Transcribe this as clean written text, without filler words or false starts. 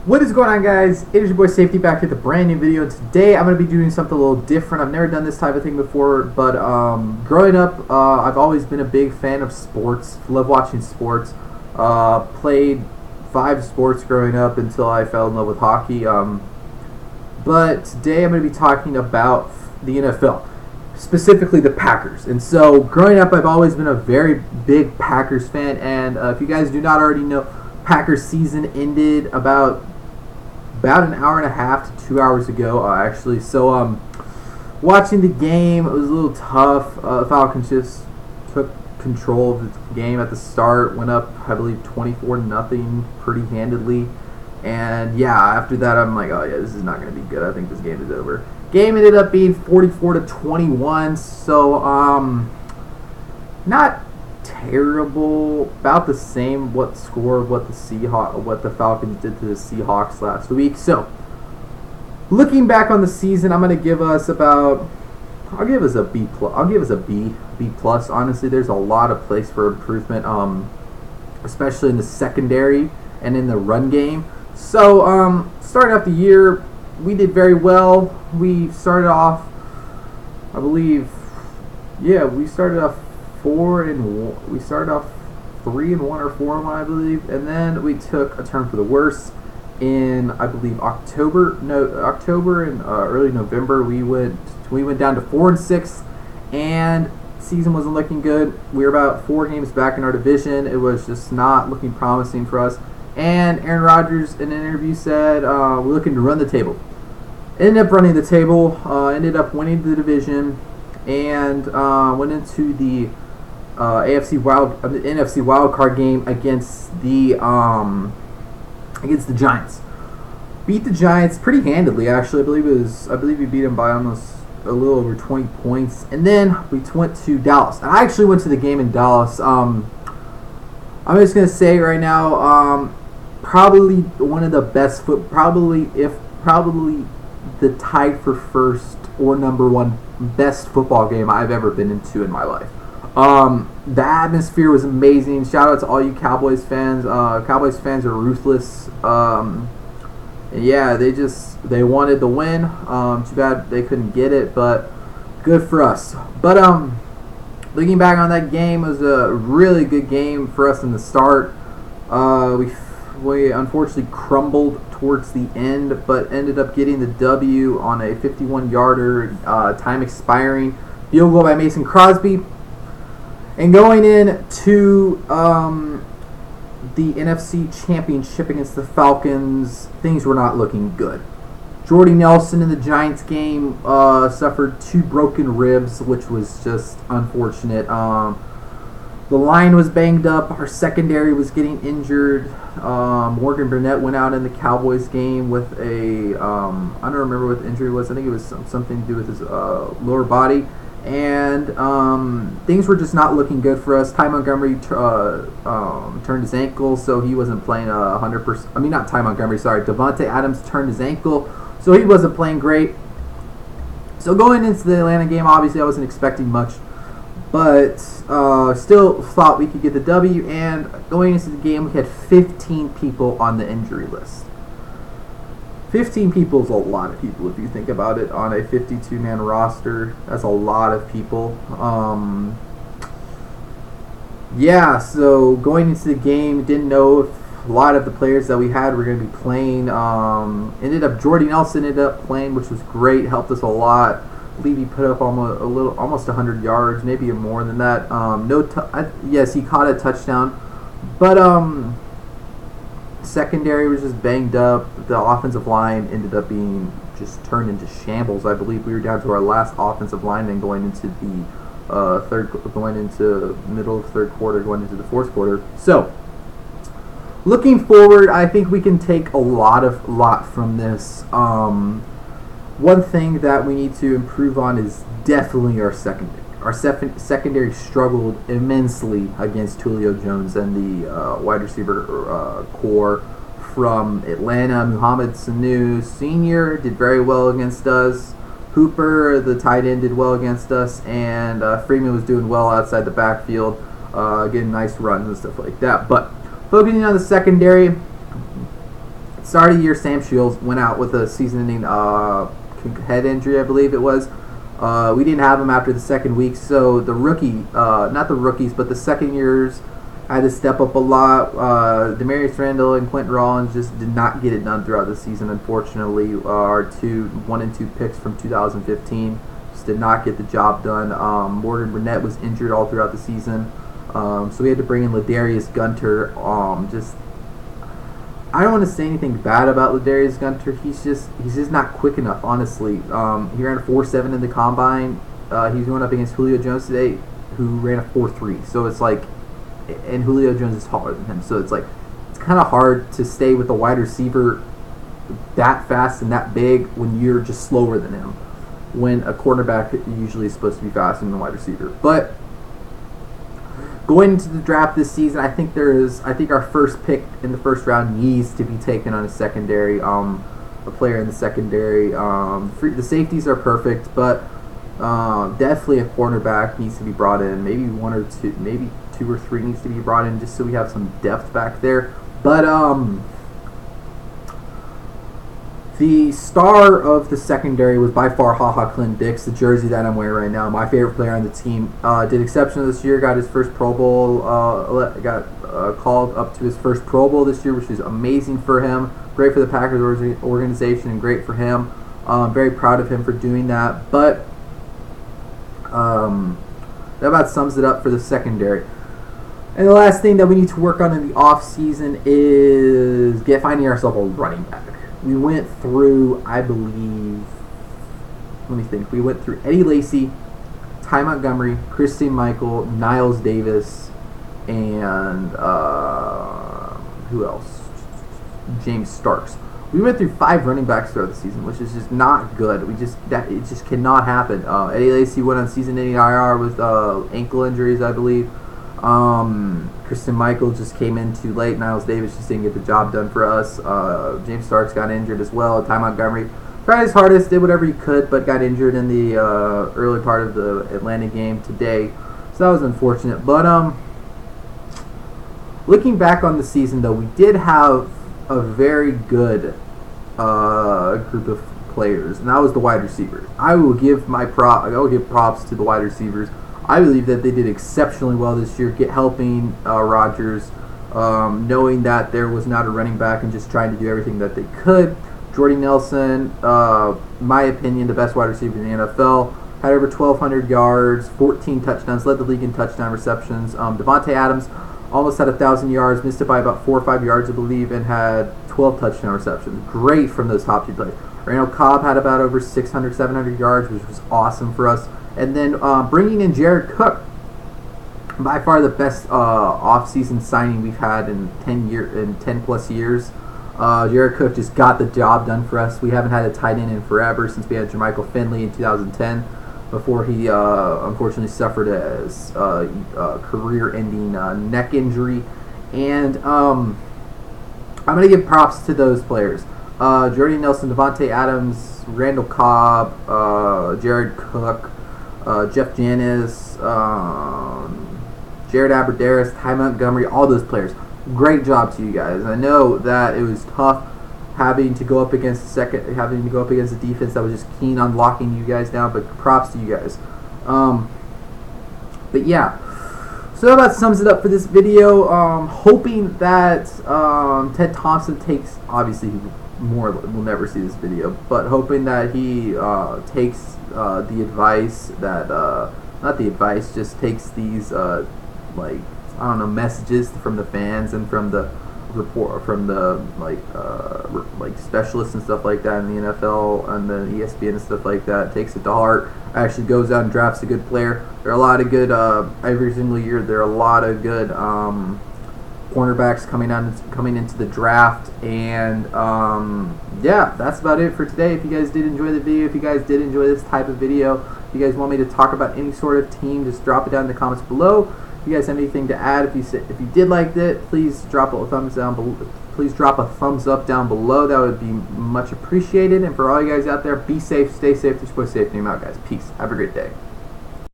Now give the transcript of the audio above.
What is going on, guys? It is your boy Safety back with a brand new video. Today I'm going to be doing something a little different. I've never done this type of thing before, but growing up, I've always been a big fan of sports. Love watching sports. Played 5 sports growing up until I fell in love with hockey. But today I'm going to be talking about the NFL, specifically the Packers. And so growing up, I've always been a very big Packers fan. And if you guys do not already know, Packers season ended about an hour and a half to 2 hours ago, actually. So, watching the game, it was a little tough. The Falcons just took control of the game at the start, went up, I believe, 24-0 pretty handedly. And yeah, after that, I'm like, oh yeah, this is not going to be good. I think this game is over. Game ended up being 44-21. So, not terrible, about the same what the Falcons did to the Seahawks last week. So looking back on the season, I'm going to give us I'll give us a B plus. Honestly, there's a lot of place for improvement, especially in the secondary and in the run game. So starting off the year, we did very well. We started off, I believe, we started off 4-1. We started off 3-1 or 4-1, I believe, and then we took a turn for the worse in, I believe, October and early November. We went down to 4-6, and season wasn't looking good. We were about 4 games back in our division. It was just not looking promising for us. And Aaron Rodgers in an interview said, "We're looking to run the table." Ended up running the table. Ended up winning the division, and went into the NFC wild card game against the Giants. Beat the Giants pretty handedly, actually. I believe we beat them by almost a little over 20 points. And then we went to Dallas. And I actually went to the game in Dallas. I'm just gonna say right now, probably one of the best probably the tied for first or number one best football game I've ever been into in my life. The atmosphere was amazing. Shout out to all you Cowboys fans. Cowboys fans are ruthless. Yeah, they wanted the win. Too bad they couldn't get it, but good for us. But looking back on that game, it was a really good game for us in the start. We unfortunately crumbled towards the end, but ended up getting the W on a 51-yarder, time expiring field goal by Mason Crosby. And going into the NFC Championship against the Falcons, things were not looking good. Jordy Nelson in the Giants game suffered 2 broken ribs, which was just unfortunate. The line was banged up. Our secondary was getting injured. Morgan Burnett went out in the Cowboys game with I don't remember what the injury was. I think it was something to do with his lower body. And things were just not looking good for us. Ty Montgomery turned his ankle, so he wasn't playing 100%. I mean, not Ty Montgomery, sorry. Devontae Adams turned his ankle, so he wasn't playing great. So going into the Atlanta game, obviously I wasn't expecting much, but still thought we could get the W. And going into the game, we had 15 people on the injury list. 15 people is a lot of people if you think about it. On a 52-man roster, that's a lot of people. Yeah, so going into the game, didn't know if a lot of the players that we had were going to be playing. Jordy Nelson ended up playing, which was great, helped us a lot. I believe he put up almost 100 yards, maybe more than that. Yes, he caught a touchdown, but secondary was just banged up. The offensive line ended up being just turned into shambles. I believe we were down to our last offensive lineman going into the middle of third quarter, going into the fourth quarter. So, looking forward, I think we can take a lot from this. One thing that we need to improve on is definitely our secondary. Our secondary struggled immensely against Julio Jones and the wide receiver core from Atlanta. Mohamed Sanu Sr. did very well against us. Hooper, the tight end, did well against us. And Freeman was doing well outside the backfield, getting nice runs and stuff like that. But focusing on the secondary, Start of the year, Sam Shields went out with a season-ending head injury, I believe it was. We didn't have him after the second week, so the not the rookies, but the second years had to step up a lot. Demarius Randall and Quentin Rollins just did not get it done throughout the season, unfortunately. Our 1 and 2 picks from 2015 just did not get the job done. Morgan Burnett was injured all throughout the season, so we had to bring in Ladarius Gunter. I don't want to say anything bad about Ladarius Gunter. He's just not quick enough, honestly. He ran a 4.7 in the combine. He's going up against Julio Jones today, who ran a 4.3. So it's like, and Julio Jones is taller than him. So it's like, it's kind of hard to stay with a wide receiver that fast and that big when you're just slower than him. When a quarterback usually is supposed to be faster than the wide receiver. But going into the draft this season, I think our first pick in the first round needs to be taken on a secondary, a player in the secondary. The safeties are perfect, but definitely a cornerback needs to be brought in. Maybe 1 or 2, maybe 2 or 3 needs to be brought in just so we have some depth back there. But the star of the secondary was by far HaHa Clinton-Dix, the jersey that I'm wearing right now. My favorite player on the team. Did exceptional this year. Got his first Pro Bowl. Got called up to his first Pro Bowl this year, which is amazing for him. Great for the Packers organization and great for him. Very proud of him for doing that. But that about sums it up for the secondary. And the last thing that we need to work on in the offseason is finding ourselves a running back. We went through, I believe, let me think. We went through Eddie Lacy, Ty Montgomery, Christine Michael, Niles Davis, and who else? James Starks. We went through 5 running backs throughout the season, which is just not good. It just cannot happen. Eddie Lacy went on season-ending IR with ankle injuries, I believe. Christian Michael just came in too late. Niles Davis just didn't get the job done for us. James Starks got injured as well. Ty Montgomery tried his hardest, did whatever he could, but got injured in the early part of the Atlanta game today. So that was unfortunate. But looking back on the season, though, we did have a very good group of players, and that was the wide receivers. I will give props to the wide receivers. I believe that they did exceptionally well this year, helping Rodgers, knowing that there was not a running back and just trying to do everything that they could. Jordy Nelson, my opinion, the best wide receiver in the NFL, had over 1,200 yards, 14 touchdowns, led the league in touchdown receptions. Devontae Adams almost had 1,000 yards, missed it by about 4 or 5 yards, I believe, and had 12 touchdown receptions. Great from those top 2 players. Randall Cobb had about over 600, 700 yards, which was awesome for us. And then bringing in Jared Cook, by far the best off-season signing we've had in 10 plus years. Jared Cook just got the job done for us. We haven't had a tight end in forever since we had Jermichael Finley in 2010, before he unfortunately suffered a career-ending neck injury. And I'm going to give props to those players. Jordy Nelson, Devontae Adams, Randall Cobb, Jared Cook, Jeff Janis, Jared Abbrederis, Ty Montgomery, all those players. Great job to you guys. I know that it was tough having to go up against the defense that was just keen on locking you guys down, but props to you guys. But yeah, so that about sums it up for this video. Hoping that Ted Thompson takes, obviously we'll never see this video, but hoping that he takes the advice that not the advice, just takes these messages from the fans and from the report from the specialists and stuff like that in the NFL and the ESPN and stuff like that, takes it to heart, actually goes out and drafts a good player. There are a lot of good every single year. There are a lot of good cornerbacks coming into the draft, and yeah, that's about it for today. If you guys did enjoy the video, if you guys did enjoy this type of video, if you guys want me to talk about any sort of team, just drop it down in the comments below. If you guys have anything to add, if you did like it, please drop a thumbs down below. Please drop a thumbs up down below. That would be much appreciated. And for all you guys out there, be safe, stay safe, keep safe. Name out, guys. Peace. Have a great day.